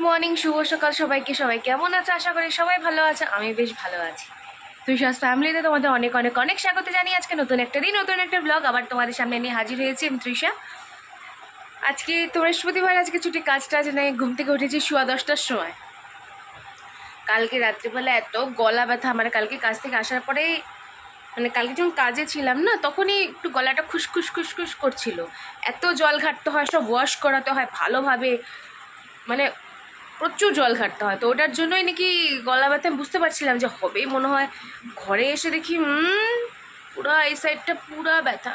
Morning, শুভ সকাল সবাইকে। সবাই কেমন আছে? আশা করি সবাই ভালো আছে। আমি বেশ ভালো আছি। তৃষাস ফ্যামিলিতে তোমাদের অনেক অনেক অনেক স্বাগত জানিয়ে আজকে নতুন একটা দিন, নতুন একটা ব্লগ আবার তোমাদের সামনে নিয়ে হাজির হয়েছি আমি তৃষা। আজকে তো বৃহস্পতিবার, আজকে ছুটি, কাজ টাজ নেই। ঘুম থেকে উঠেছি 10:15টার সময়। কালকে রাত্রিবেলা এত গলা ব্যথা আমার, কালকে কাজ থেকে আসার পরে মানে কালকে যখন কাজে ছিলাম না, তখনই একটু গলাটা খুসখুস খুসখুস করছিল। এত জল ঘাটতে হয়, সব ওয়াশ করাতে হয় ভালোভাবে, মানে প্রচুর জল ঘাটতে হয়। তো ওটার জন্যই নাকি গলা ব্যথা আমি বুঝতে পারছিলাম যে হবেই মনে হয়। ঘরে এসে দেখি পুরা এই সাইডটা পুরা ব্যথা,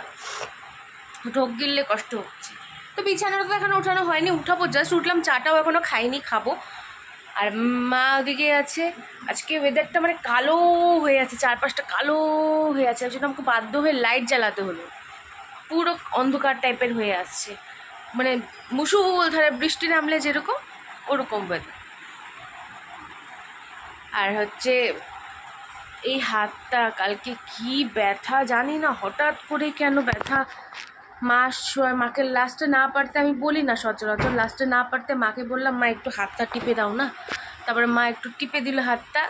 ঢোক গিললে কষ্ট হচ্ছে। তো বিছানাটা তো এখনো উঠানো হয়নি, উঠাবো, জাস্ট উঠলাম, চাটাও এখনো খাইনি, খাবো। আর মা ওদিকে আছে। আজকে ওয়েদারটা মানে কালো হয়ে আছে, চারপাশটা কালো হয়ে আছে, ওই জন্য আমাকে বাধ্য হয়ে লাইট জ্বালাতে হলো। পুরো অন্ধকার টাইপের হয়ে আসছে, মানে মুষলধারে বৃষ্টি নামলে যেরকম ওরকম ওয়েদার। আর হচ্ছে এই হাতটা কালকে কি ব্যথা জানি না, হঠাৎ করে কেন ব্যথা। মাকে লাস্টে না পারতে, আমি বলি না সচরাচর, লাস্টে না পারতে মাকে বললাম মা একটু হাতটা টিপে দাও না। তারপরে মা একটু টিপে দিল হাতটা।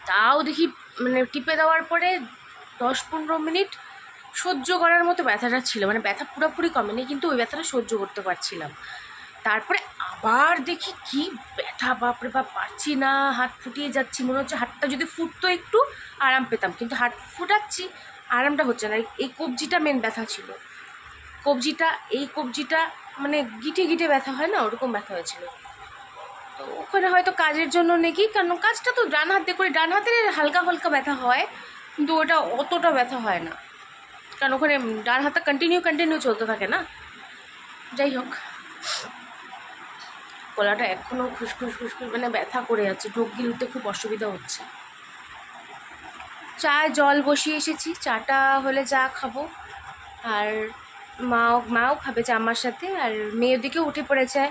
তাও দেখি মানে টিপে দেওয়ার পরে 10-15 মিনিট সহ্য করার মতো ব্যথাটা ছিল, মানে ব্যথা পুরোপুরি কমেনি, কিন্তু ওই ব্যথাটা সহ্য করতে পারছিলাম। তারপরে আবার দেখি কি ব্যথা, বাপরে বাপ, পারছি না, হাত ফুটিয়ে যাচ্ছি, মনে হচ্ছে হাতটা যদি ফুটতো একটু আরাম পেতাম, কিন্তু হাত ফুটাচ্ছি, আরামটা হচ্ছে না। এই কবজিটা মেন ব্যথা ছিল, কবজিটা মানে গিটে গিটে ব্যথা হয় না, ওরকম ব্যথা হয়েছিল। তো ওখানে হয়তো কাজের জন্য নাকি, কারণ কাজটা তো ডান হাত দিয়ে করি, ডান হাতের হালকা হালকা ব্যথা হয়, কিন্তু ওটা অতটা ব্যথা হয় না, কারণ ওখানে ডান হাতটা কন্টিনিউ চলতে থাকে না। যাই হোক, গলাটা এখনও খুসখুস মানে ব্যথা করে যাচ্ছে, ঢোক গিলতে খুব অসুবিধা হচ্ছে। চায় জল বসিয়ে এসেছি, চাটা হলে চা খাবো। আর মাও খাবে চা আমার সাথে। আর মেয়ের দিকে উঠে পড়েছে,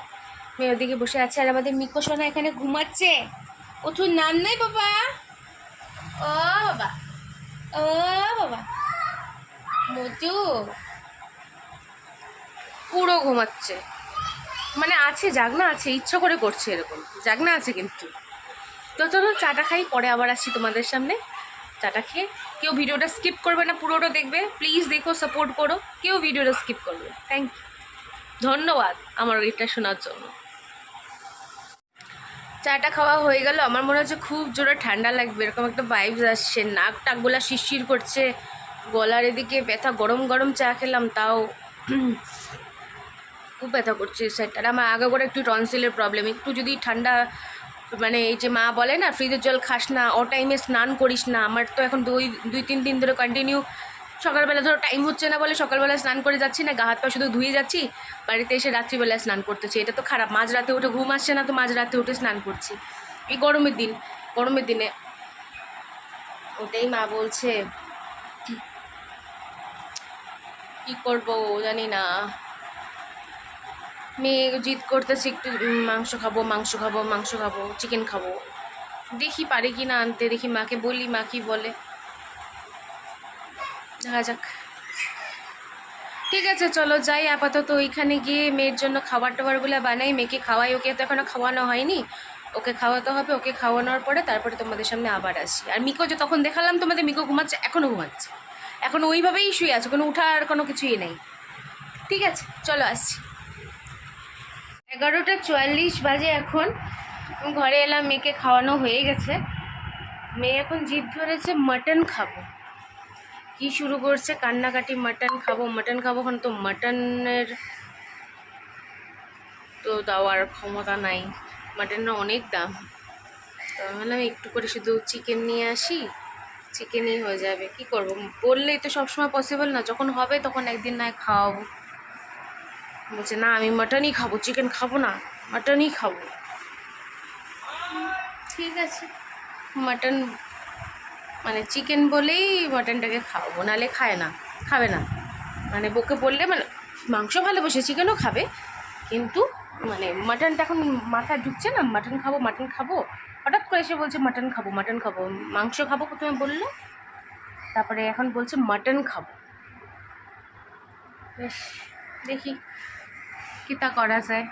মেয়ের দিকে বসে আছে। আর আমাদের মিকো সোনা এখানে ঘুমাচ্ছে। ওঠুর নাম নেই বাবা, ও বাবা, ও বাবা, মজু পুরো ঘুমাচ্ছে, মানে আছে, জাগনা আছে, ইচ্ছা করে করছে এরকম, জাগনা আছে কিন্তু। তো চলো চাটা খাই, পরে আবার আসছি তোমাদের সামনে। চাটা খেয়ে কেউ ভিডিওটা স্কিপ করবে না, পুরোটা দেখবে প্লিজ, দেখো, সাপোর্ট করো, কেউ ভিডিওটা স্কিপ করবে। থ্যাংক ইউ, ধন্যবাদ আমার এটা শোনার জন্য। চাটা খাওয়া হয়ে গেল। আমার মনে হচ্ছে খুব জোরে ঠান্ডা লাগবে, এরকম একটা ভাইবস আসছে, নাক টাকগুলা শিরশির করছে, গলার এদিকে ব্যথা। গরম গরম চা খেলাম, তাও খুব ব্যথা করছে সেটা। আমার আগে করে একটু টনসিলের প্রবলেম, একটু যদি ঠান্ডা, মানে এই যে মা বলে না ফ্রিজের জল খাস না, ও টাইমে স্নান করিস না, আমার তো এখন 2-3 দিন ধরে কন্টিনিউ সকালবেলা, ধরো টাইম হচ্ছে না বলে সকালবেলা স্নান করে যাচ্ছি না, গা হাত পা শুধু ধুয়ে যাচ্ছি, বাড়িতে এসে রাত্রিবেলা স্নান করতেছি। এটা তো খারাপ, মাঝরাতে উঠে ঘুম আসছে না, তো মাঝরাতে উঠে স্নান করছি এই গরমের দিনে। ওটাই মা বলছে, কি করবো জানি না। মেয়ে জিদ করতেছে একটু মাংস খাবো, চিকেন খাবো। দেখি পারি কি না আনতে, দেখি মাকে বলি, মা কি বলে, দেখা যাক। ঠিক আছে চলো যাই আপাতত, ওইখানে গিয়ে মেয়ের জন্য খাবার টাবারগুলো বানাই, মেয়েকে খাওয়াই। ওকে তো এখনো খাওয়ানো হয়নি, ওকে খাওয়াতে হবে। ওকে খাওয়ানোর পরে তারপরে তোমাদের সামনে আবার আসি। আর মিকো যে তখন দেখালাম তোমাদের, মিকো ঘুমাচ্ছে, এখনও ঘুমাচ্ছে, এখনও ওইভাবেই শুয়ে আছে, কোনো উঠার কোনো কিছুই নেই। ঠিক আছে চলো আসছি। 11:44 বাজে এখন, ঘরে এলাম, মেয়েকে খাওয়ানো হয়ে গেছে। মেয়ে এখন জিদ ধরেছে মাটন খাবো, কি শুরু করছে কান্নাকাটি, মাটন খাবো। এখন তো মাটনের তো দেওয়ার ক্ষমতা নাই, মাটনের অনেক দাম। তো আমি বললাম একটু করে শুধু চিকেন নিয়ে আসি, চিকেনই হয়ে যাবে। কি করব, বললেই তো সবসময় পসিবল না, যখন হবে তখন একদিন নয় খাওয়াবো। বলছে না আমি মাটনই খাবো, চিকেন খাবো না, মাটনই খাবো। ঠিক আছে, মাটন মানে চিকেন বলেই মাটনটাকে খাওয়াবো, নাহলে খাবে না। মানে বউকে বললে, মানে মাংস ভালোবাসে, চিকেনও খাবে, কিন্তু মানে মাটনটা এখন মাথায় ঢুকছে না, মাটন খাবো। হঠাৎ করে এসে বলছে মাটন খাবো। মাংস খাবো প্রথমে বললো, তারপরে এখন বলছে মাটন খাবো। বেশ, দেখি কী তা করা যায়।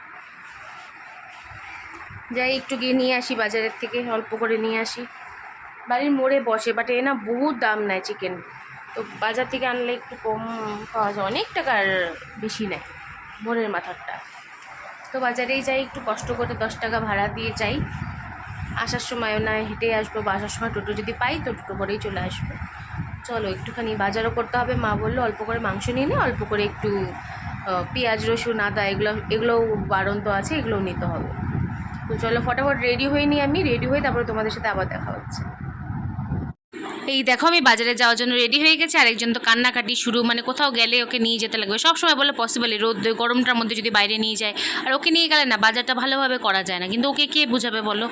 যাই একটু গিয়ে নিয়ে আসি বাজারের থেকে, অল্প করে নিয়ে আসি। বাড়ির মোড়ে বসে, বাট এ না বহুত দাম নেয় চিকেন, তো বাজার থেকে আনলে একটু কম পাওয়া যায়, অনেক টাকার বেশি নেয় মোড়ের মাথারটা। তো বাজারেই যাই, একটু কষ্ট করে 10 টাকা ভাড়া দিয়ে যাই। আসার সময় না হেঁটে আসবো, বা আসার সময় টোটো যদি পাই তো টোটো করেই চলে আসবো। চলো একটুখানি বাজারও করতে হবে, মা বললো অল্প করে মাংস নিয়ে নে, অল্প করে একটু পেঁয়াজ রসুন আদা এগুলোও বারণ তো আছে, এগুলোও নিতে হবে। তো চলো ফটাফট রেডি হয়ে নিই, আমি রেডি হই, তারপরে তোমাদের সাথে আবার দেখা হচ্ছে। এই দেখো আমি বাজারে যাওয়ার জন্য রেডি হয়ে গেছি, আরেকজন তো কান্নাকাটি শুরু, মানে কোথাও গেলে ওকে নিয়ে যেতে লাগবে, সবসময় বলে পসিবল রোদ গরমটার মধ্যে যদি বাইরে নিয়ে যায়, আর ওকে নিয়ে গেলে না বাজারটা ভালোভাবে করা যায় না, কিন্তু ওকে কে বুঝাবে বলো,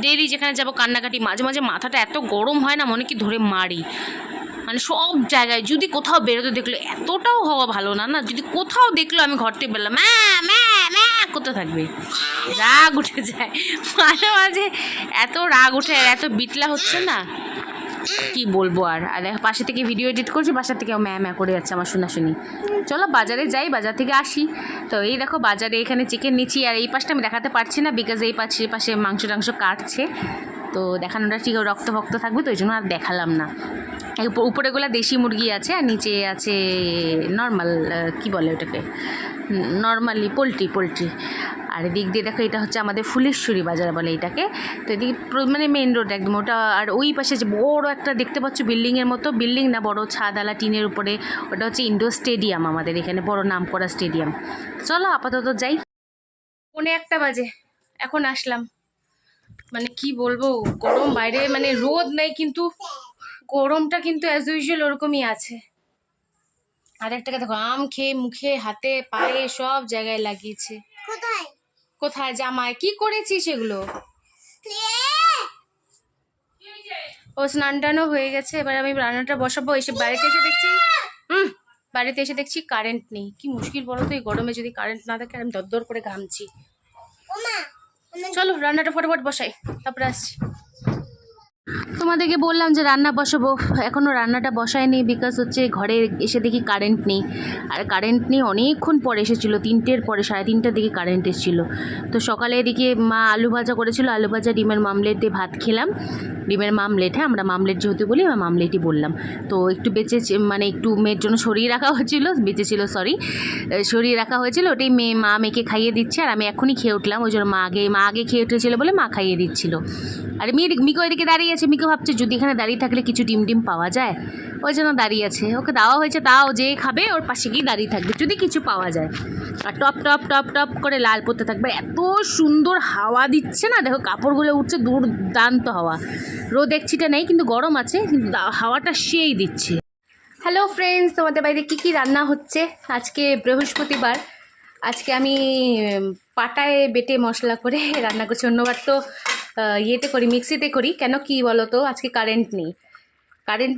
ডেলি যেখানে যাবো কান্নাকাটি, মাঝে মাঝে মাথাটা এত গরম হয় না, মনে কি ধরে মারি। মানে সব জায়গায় যদি কোথাও বেরোতে দেখলো, এতটাও হওয়া ভালো না, না যদি কোথাও দেখলো আমি ঘর থেকে বেরলাম ম্যা ম্যা ম্যা করতে থাকবে, রাগ উঠে যায় মাঝে মাঝে, এত রাগ উঠে আর এত বিটলা হচ্ছে না কি বলবো। আর পাশে থেকে ভিডিও এডিট করছি, বাসা থেকেও ম্যা করে যাচ্ছে আমার শোনাশুনি। চলো বাজারে যাই, বাজার থেকে আসি। তো এই দেখো বাজারে এখানে চিকেন নিচ্ছি, আর এই পাশটা আমি দেখাতে পারছি না বিকজ এই পাশে মাংস টাংস কাটছে, তো দেখানোটা ঠিক রক্ত ভক্ত থাকবে, তো ওই জন্য আর দেখালাম না। উপরেগুলো দেশি মুরগি আছে, আর নিচে আছে নর্মাল কি বলে ওটাকে, নর্মালি পোলট্রি। আর এদিক দিয়ে দেখো এটা হচ্ছে আমাদের ফুলেশ্বরী বাজার বলে এটাকে। তো এদিকে মানে মেন রোড একদম ওটা, আর ওই পাশে যে বড় একটা দেখতে পাচ্ছ বিল্ডিংয়ের মতো, বিল্ডিং না বড় ছাদওয়ালা টিনের উপরে, ওটা হচ্ছে ইন্ডোর স্টেডিয়াম, আমাদের এখানে বড় নাম করা স্টেডিয়াম। চলো আপাতত যাই। 1:45 বাজে এখন আসলাম, মানে কি বলবো গরম বাইরে, মানে রোদ নেই কিন্তু গরমটা কিন্তু অ্যাজ ইউজুয়াল ওরকমই আছে। আর একটাকে দেখো আম খেয়ে মুখে হাতে পায়ে সব জায়গায় লাগিয়েছে। কোথায় জামায় কি করেছিস সেগুলো? ও স্নান টানও হয়ে গেছে, এবার আমি রান্নাটা বসাবো। এসে বাড়িতে এসে দেখছি কারেন্ট নেই। কি মুশকিল বলো তো, এই গরমে যদি কারেন্ট না থাকে আমি দরদর করে ঘামছি। চলো রান্নাটা ফটাফট বসাই, তারপরে আসছি। তোমাদেরকে বললাম যে রান্না বসাবো, এখনও রান্নাটা বসায়নি বিকজ হচ্ছে ঘরে এসে দেখি কারেন্ট নেই। আর কারেন্ট নেই অনেকক্ষণ পরে এসেছিলো, 3টের পরে, 3:30টার দিকে কারেন্ট এসেছিলো। তো সকালে এদিকে মা আলু ভাজা করেছিল, আলু ভাজা ডিমের মামলেট দিয়ে ভাত খেলাম। ডিমের মামলেট, হ্যাঁ আমরা মামলেট যেহেতু বলি আমরা মামলেটই বললাম। তো একটু মানে একটু মেয়ের জন্য সরিয়ে রাখা হয়েছিল, সরিয়ে রাখা হয়েছিল, ওটাই মা মেয়েকে খাইয়ে দিচ্ছে। আর আমি এখনই খেয়ে উঠলাম, ওই জন্য মা আগে খেয়ে উঠেছিলো বলে মা খাইয়ে দিচ্ছিলো। আর মিকো এদিকে দাঁড়িয়ে আছে, মিকো ভাবছে যদি এখানে দাঁড়িয়ে থাকলে কিছু ডিম পাওয়া যায়, ওই জন্য দাঁড়িয়ে আছে। ওকে দেওয়া হয়েছে, তাও যে খাবে ওর পাশে গিয়ে দাঁড়িয়ে থাকবে যদি কিছু পাওয়া যায়, আর টপ টপ টপ টপ করে লাল পড়তে থাকবে। এত সুন্দর হাওয়া দিচ্ছে না, দেখো কাপড়গুলো উঠছে, দুর্দান্ত হাওয়া। রোদ একছিটা নেই কিন্তু গরম আছে, কিন্তু হাওয়াটা সেই দিচ্ছে। হ্যালো ফ্রেন্ডস, তোমাদের বাড়িতে কী রান্না হচ্ছে? আজকে বৃহস্পতিবার, আজকে আমি পাটায় বেটে মশলা করে রান্না করছি। অন্যবার তো ইয়েতে করি, মিক্সিতে করি। কেন কি বলো তো, আজকে কারেন্ট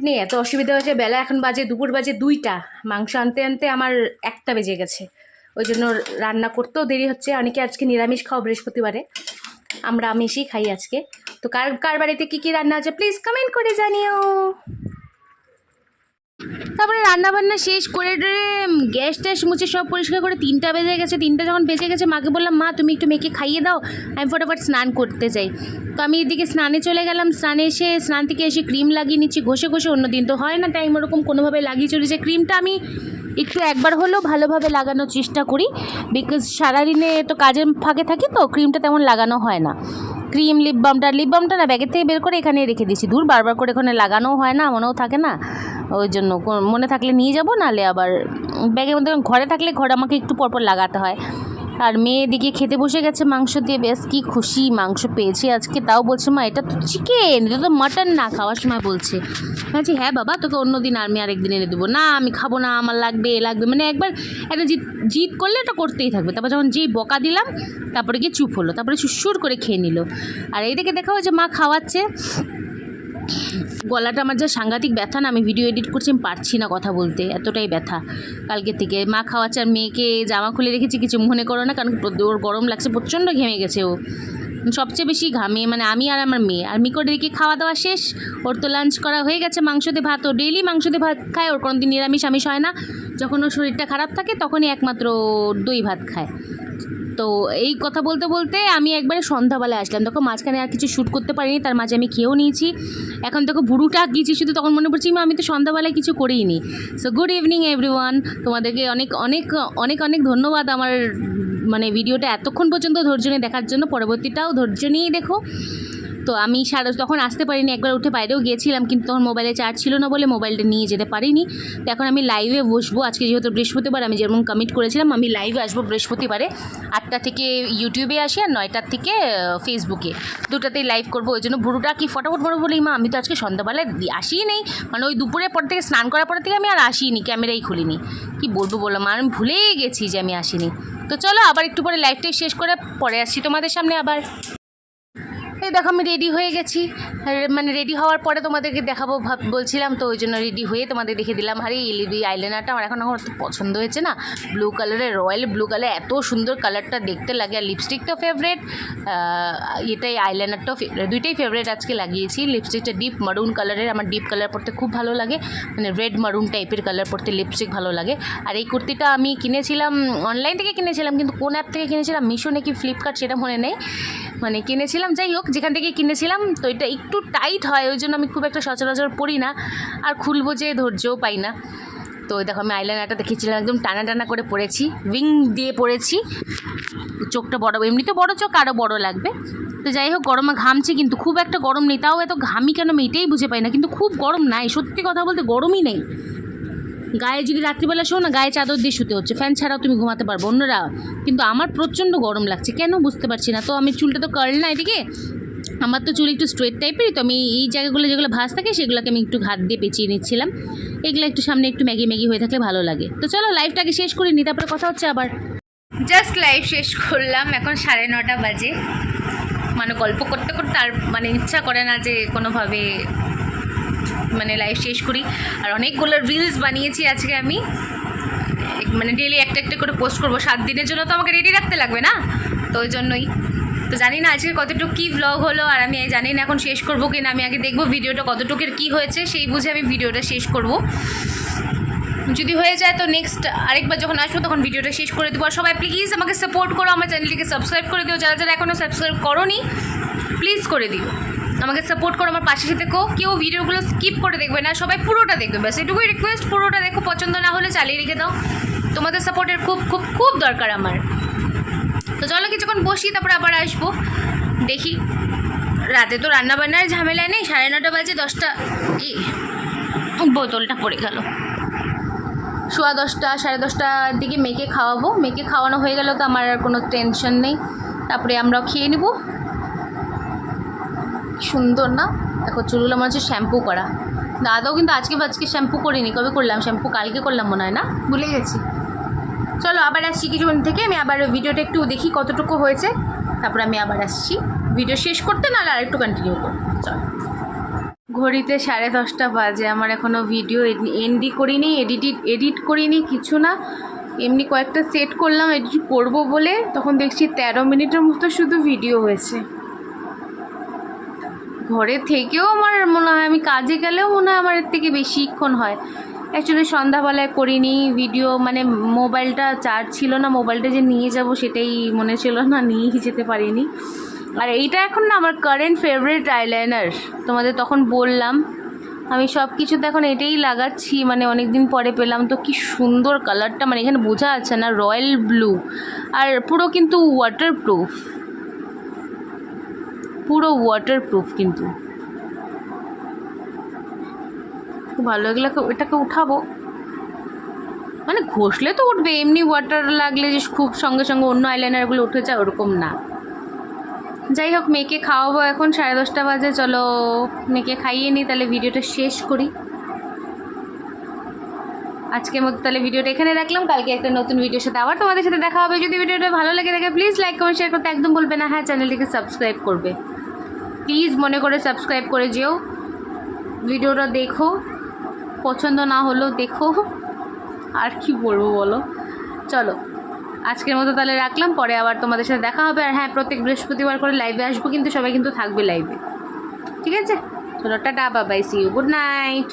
নেই, এত অসুবিধা হয়েছে। বেলা এখন দুপুর বাজে 2টা, মাংস আনতে আমার 1টা বেজে গেছে, ওই জন্য রান্না করতেও দেরি হচ্ছে। অনেকে আজকে নিরামিষ খাও বৃহস্পতিবারে, আমরা আমিষই খাই আজকে। তো কার বাড়িতে কী রান্না হচ্ছে প্লিজ কমেন্ট করে জানিও। তারপরে রান্নাবান্না শেষ করে গ্যাস ট্যাস মুছে সব পরিষ্কার করে 3টা বেজে গেছে। 3টা যখন বেজে গেছে মাকে বললাম মা তুমি একটু মেয়েকে খাইয়ে দাও, আমি ফটাফট স্নান করতে যাই। তো আমি এদিকে স্নানে চলে গেলাম। স্নান থেকে এসে ক্রিম লাগিয়ে নিচ্ছি ঘষে। অন্যদিন তো হয় না টাইম ওরকম, কোনোভাবে লাগিয়ে চলেছে। ক্রিমটা আমি একটু একবার হলেও ভালোভাবে লাগানোর চেষ্টা করি, বিকজ সারাদিনে তো কাজের ফাঁকে থাকি, তো ক্রিমটা তেমন লাগানো হয় না। ক্রিম লিপ বামটা না ব্যাগের থেকে বের করে এখানে রেখে দিয়েছি। বারবার করে এখানে লাগানোও হয় না, মনেও থাকে না, ওই জন্য মনে থাকলে নিয়ে যাবো, নাহলে আবার ব্যাগের মধ্যে। ঘরে থাকলে আমাকে একটু পরপর লাগাতে হয়। আর মেয়ে এদিকে খেতে বসে গেছে মাংস দিয়ে, বেশ কি খুশি, মাংস পেয়েছি আজকে। তাও বলছে মা এটা তো চিকেন, এটা তো মাটন না, খাওয়ার সময় বলছে। বলছি হ্যাঁ বাবা তোকে অন্যদিন আমি আরেকদিন এনে দেবো। না আমি খাবো না, আমার লাগবে, মানে একবার একটা জিদ করলে এটা করতেই থাকবে। তারপর যখন যেই বকা দিলাম তারপরে গিয়ে চুপ হলো, তারপরে সুর করে খেয়ে নিল। আর এইদিকে দেখা হচ্ছে মা খাওয়াচ্ছে। গলাটা আমার যা সাংঘাতিক ব্যথা না, আমি ভিডিও এডিট করছি, আমি পারছি না কথা বলতে, এতটাই ব্যথা কালকে থেকে। মা খাওয়াচ্ছে আর মেয়েকে জামা খুলে রেখেছি, কিছু মনে করো না, কারণ ওর গরম লাগছে, প্রচণ্ড ঘেমে গেছে ও, সবচেয়ে বেশি ঘামে, মানে আমি আর আমার মেয়ে। আর মিকোর দিকে খাওয়া দাওয়া শেষ, ওর তো লাঞ্চ করা হয়ে গেছে মাংস দিয়ে ভাত। ও ডেইলি মাংস দিয়ে ভাত খায়, ওর কোনোদিন নিরামিষ আমিষ হয় না। যখন ওর শরীরটা খারাপ থাকে তখনই একমাত্র দই ভাত খায়। তো এই কথা বলতে বলতে আমি একবারে সন্ধ্যাবেলায় আসলাম, দেখো মাঝখানে আর কিছু শ্যুট করতে পারিনি, তার মাঝে আমি খেয়েও নিয়েছি। এখন দেখো ভুরুটা গিয়েছি শুধু, তখন মনে পড়ছি আমি তো সন্ধ্যাবেলায় কিছু করিনি। সো গুড ইভিনিং এভরিওয়ান, তোমাদেরকে অনেক অনেক অনেক অনেক ধন্যবাদ আমার মানে ভিডিওটা এতক্ষণ পর্যন্ত ধৈর্য নিয়ে দেখার জন্য। পরবর্তীটাও ধৈর্য নিয়েই দেখো। তো আমি তখন আসতে পারিনি, একবার উঠে বাইরেও গিয়েছিলাম, কিন্তু তখন মোবাইলে চার্জ ছিল না বলে মোবাইলটা নিয়ে যেতে পারিনি। তো এখন আমি লাইভে বসবো, আজকে যেহেতু বৃহস্পতিবার, আমি যেমন কমিট করেছিলাম আমি লাইভে আসবো বৃহস্পতিবারে 8টা থেকে ইউটিউবে আসি আর 9টার থেকে ফেসবুকে, দুটাতেই লাইভ করবো। ওই জন্য ভুরুটা কি ফটাফট বড় বলি মা আমি তো আজকে সন্ধ্যাবেলায় আসিই নেই, মানে ওই দুপুরের পর থেকে স্নান করার পর থেকে আমি আর আসিনি, ক্যামেরাই খুলিনি। কি বলবো বললাম, আর আমি ভুলেই গেছি যে আমি আসিনি। তো চলো আবার একটু পরে লাইভটাই শেষ করে পরে আসছি তোমাদের সামনে আবার। এই দেখো আমি রেডি হয়ে গেছি, মানে রেডি হওয়ার পরে তোমাদেরকে দেখাবো বলছিলাম, তো ওই জন্য রেডি হয়ে তোমাদের দেখে দিলাম। আরে এই আইলাইনারটা আমার এখন এত পছন্দ হয়েছে না, ব্লু কালারের, রয়্যাল ব্লু কালার, এত সুন্দর কালারটা দেখতে লাগে। আর লিপস্টিকটাও ফেভারেট, এটাই আইলাইনারটাও ফেভারেট, দুইটাই ফেভারেট আজকে লাগিয়েছি। লিপস্টিকটা ডিপ মারুন কালারের, আমার ডিপ কালার পরতে খুব ভালো লাগে, মানে রেড মারুন টাইপের কালার পরতে লিপস্টিক ভালো লাগে। আর এই কুর্তিটা আমি কিনেছিলাম অনলাইন থেকে কিনেছিলাম, কিন্তু কোন অ্যাপ থেকে কিনেছিলাম, মিশো নাকি ফ্লিপকার্ট সেটা মনে নেই, মানে কিনেছিলাম। যাই হোক যেখান থেকে কিনেছিলাম, তো এটা একটু টাইট হয়, ওই জন্য আমি খুব একটা সচরাচর পরি না, আর খুলবো যে ধৈর্যও পাই না। তো দেখো আমি আইলাইনারটা দেখেছিলাম একদম টানা টানা করে পরেছি, উইং দিয়ে পরেছি, চোখটা বড়, এমনিতে বড় চোখ আরও বড় লাগবে। তো যাই হোক গরমে ঘামছে, কিন্তু খুব একটা গরম নেই, তাও এত ঘামি কেন আমি এটাই বুঝে পাই না, কিন্তু খুব গরম নাই, সত্যি কথা বলতে গরমই নেই। গায়ে যদি রাত্রিবেলা শো না, গায়ে চাদর দিয়ে শুতে হচ্ছে, ফ্যান ছাড়াও তুমি ঘুমাতে পারবো অন্যরা, কিন্তু আমার প্রচণ্ড গরম লাগছে, কেন বুঝতে পারছি না। তো আমি চুলটা তো কার্ল না এদিকে, আমার তো চুল একটু স্ট্রেট টাইপেরই, তো আমি এই জায়গাগুলো যেগুলো ভাঁজ থাকে সেগুলোকে আমি একটু হাত দিয়ে পেঁচিয়ে নিচ্ছিলাম, এগুলো একটু সামনে একটু ম্যাগি ম্যাগি হয়ে থাকলে ভালো লাগে। তো চলো লাইভটাকে শেষ করে নি, তারপরে কথা হচ্ছে আবার। জাস্ট লাইভ শেষ করলাম, এখন 9:30 বাজে, মানে গল্প করতে করতে আর মানে ইচ্ছা করে না যে কোনোভাবে মানে লাইভ শেষ করি। আর অনেকগুলো রিলস বানিয়েছি আজকে আমি, মানে ডেলি একটা একটা করে পোস্ট করবো, 7 দিনের জন্য তো আমাকে রেডি রাখতে লাগবে না, তো ওই জন্যই। তো জানি না আজকে কতটুকু কী ভ্লগ হলো, আর আমি জানি না এখন শেষ করবো কিনা, আমি আগে দেখবো ভিডিওটা কতটুকুর কী হয়েছে, সেই বুঝে আমি ভিডিওটা শেষ করব। যদি হয়ে যায় তো নেক্সট আরেকবার যখন আসবো তখন ভিডিওটা শেষ করে দেবো। আর সবাই প্লিজ আমাকে সাপোর্ট করো, আমার চ্যানেলটিকে সাবস্ক্রাইব করে দিও, যারা যারা এখনও সাবস্ক্রাইব করোনি প্লিজ করে দিও, আমাকে সাপোর্ট করো, আমার পাশে থেকো, কেউ ভিডিওগুলো স্কিপ করে দেখবে না, সবাই পুরোটা দেখবে, ব্যাস এটুকুই রিকোয়েস্ট, পুরোটা দেখো, পছন্দ না হলে চালিয়ে রেখে দাও, তোমাদের সাপোর্টের খুব খুব খুব দরকার আমার। তো চলো কিছুক্ষণ বসি, তারপরে আবার আসবো। দেখি রাতে তো রান্নাবান্নার ঝামেলা নেই, 9:30 বাজে, 10টা বোতলটা পড়ে গেল, 10:15 10:30টার দিকে মেয়েকে খাওয়াবো, মেয়েকে খাওয়ানো হয়ে গেল তো আমার আর কোনো টেনশন নেই, তারপরে আমরাও খেয়ে নেব। সুন্দর না দেখো চুলগুলো মনে হচ্ছে শ্যাম্পু করা, দাদাও কিন্তু আজকে শ্যাম্পু করিনি, কবে করলাম শ্যাম্পু, কালকে করলাম মনে হয় না, ভুলে গেছি। চলো আবার আসছি কিছুক্ষণ থেকে, আমি আবার ভিডিওটা একটু দেখি কতটুকু হয়েছে, তারপর আমি আবার আসছি ভিডিও শেষ করতে, নাহলে আর একটু কন্টিনিউ করবো। চলো ঘড়িতে 10:30 বাজে, আমার এখনও ভিডিও এন্ডি করিনি, এডিট করিনি কিছু না, এমনি কয়েকটা সেট করলাম এডিট করবো বলে, তখন দেখছি 13 মিনিটের মতো শুধু ভিডিও হয়েছে। ঘরে থেকেও আমার মনে হয়, আমি কাজে গেলেও মনে হয় আমার এর থেকে বেশিক্ষণ হয়। অ্যাকচুয়ালি সন্ধ্যাবেলায় করিনি ভিডিও, মানে মোবাইলটা চার্জ ছিল না, মোবাইলটা যে নিয়ে যাব সেটাই মনে ছিল না, নিয়েই যেতে পারিনি। আর এইটা এখন না আমার কারেন্ট ফেভারিট আইলাইনার, তোমাদের তখন বললাম, আমি সব কিছুতে এখন এটাই লাগাচ্ছি, মানে অনেক দিন পরে পেলাম তো, কি সুন্দর কালারটা, মানে এখানে বোঝা যাচ্ছে না, রয়্যাল ব্লু, আর পুরো কিন্তু ওয়াটারপ্রুফ, পুরো ওয়াটারপ্রুফ, কিন্তু খুব ভালো। এটাকে উঠাবো, মানে ঘষলে তো উঠবে, এমনি ওয়াটার লাগলে যে খুব সঙ্গে সঙ্গে অন্য আইলাইনারগুলো উঠে যায় ওরকম না। যাই হোক মেয়েকে খাওয়াবো এখন, 10:30 বাজে, চলো মেয়েকে খাইয়ে নিই, তাহলে ভিডিওটা শেষ করি। আজকের মতো তাহলে ভিডিওটা এখানে রাখলাম, কালকে একটা নতুন ভিডিওর সাথে আবার তোমাদের সাথে দেখা হবে। যদি ভিডিওটা ভালো লাগে থাকে প্লিজ লাইক কমেন্ট শেয়ার করতে একদম বলবে না, হ্যাঁ চ্যানেলটিকে সাবস্ক্রাইব করবে, প্লিজ মনে করে সাবস্ক্রাইব করে যেও। ভিডিওটা দেখো, পছন্দ না হলেও দেখো, আর কি বলবো বলো। চলো আজকের মতো তাহলে রাখলাম, পরে আবার তোমাদের সাথে দেখা হবে। আর হ্যাঁ প্রত্যেক বৃহস্পতিবার করে লাইভে আসবো, কিন্তু সবাই কিন্তু থাকবে লাইভে, ঠিক আছে? চলো টাটা, bye bye, see you, good night.